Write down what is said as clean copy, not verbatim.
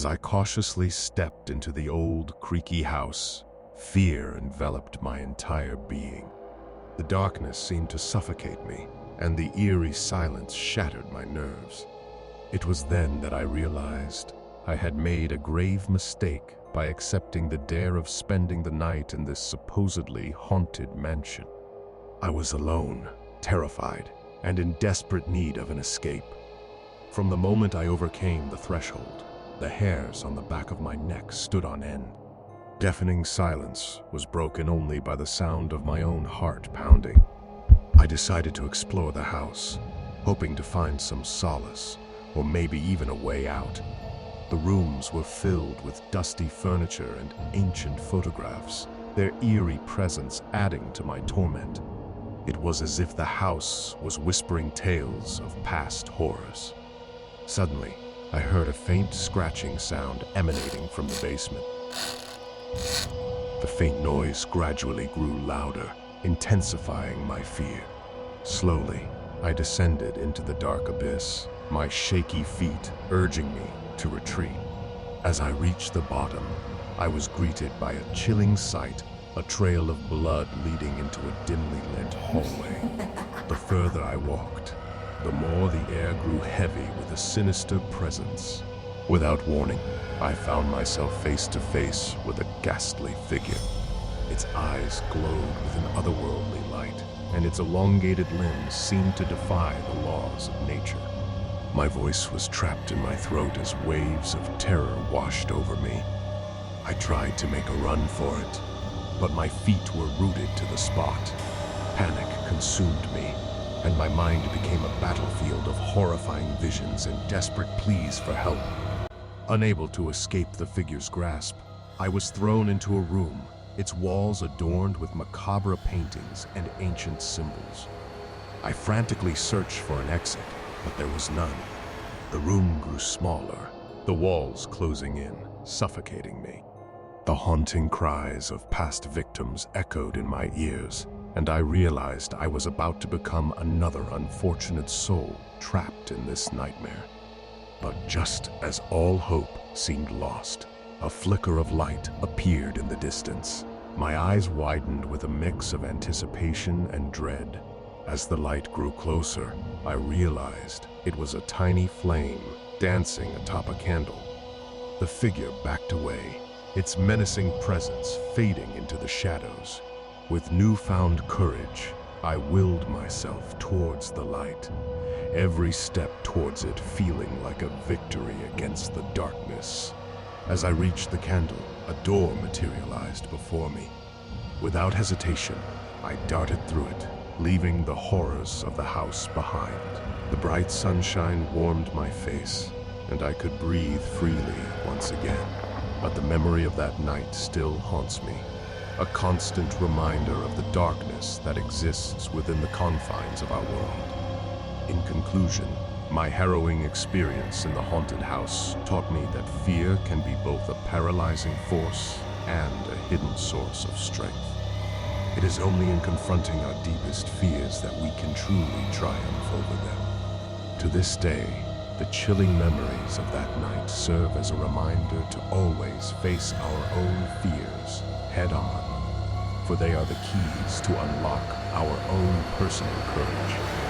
As I cautiously stepped into the old, creaky house, fear enveloped my entire being. The darkness seemed to suffocate me, and the eerie silence shattered my nerves. It was then that I realized I had made a grave mistake by accepting the dare of spending the night in this supposedly haunted mansion. I was alone, terrified, and in desperate need of an escape. From the moment I overcame the threshold, the hairs on the back of my neck stood on end. Deafening silence was broken only by the sound of my own heart pounding. I decided to explore the house, hoping to find some solace, or maybe even a way out. The rooms were filled with dusty furniture and ancient photographs, their eerie presence adding to my torment. It was as if the house was whispering tales of past horrors. Suddenly, I heard a faint scratching sound emanating from the basement. The faint noise gradually grew louder, intensifying my fear. Slowly, I descended into the dark abyss, my shaky feet urging me to retreat. As I reached the bottom, I was greeted by a chilling sight, a trail of blood leading into a dimly lit hallway. The further I walked, the more the air grew heavy with a sinister presence. Without warning, I found myself face to face with a ghastly figure. Its eyes glowed with an otherworldly light, and its elongated limbs seemed to defy the laws of nature. My voice was trapped in my throat as waves of terror washed over me. I tried to make a run for it, but my feet were rooted to the spot. Panic consumed me, and my mind became a battlefield of horrifying visions and desperate pleas for help. Unable to escape the figure's grasp, I was thrown into a room, its walls adorned with macabre paintings and ancient symbols. I frantically searched for an exit, but there was none. The room grew smaller, the walls closing in, suffocating me. The haunting cries of past victims echoed in my ears, and I realized I was about to become another unfortunate soul trapped in this nightmare. But just as all hope seemed lost, a flicker of light appeared in the distance. My eyes widened with a mix of anticipation and dread. As the light grew closer, I realized it was a tiny flame dancing atop a candle. The figure backed away, its menacing presence fading into the shadows. With newfound courage, I willed myself towards the light, every step towards it feeling like a victory against the darkness. As I reached the candle, a door materialized before me. Without hesitation, I darted through it, leaving the horrors of the house behind. The bright sunshine warmed my face, and I could breathe freely once again. But the memory of that night still haunts me, a constant reminder of the darkness that exists within the confines of our world. In conclusion, my harrowing experience in the haunted house taught me that fear can be both a paralyzing force and a hidden source of strength. It is only in confronting our deepest fears that we can truly triumph over them. To this day, the chilling memories of that night serve as a reminder to always face our own fears head-on, for they are the keys to unlock our own personal courage.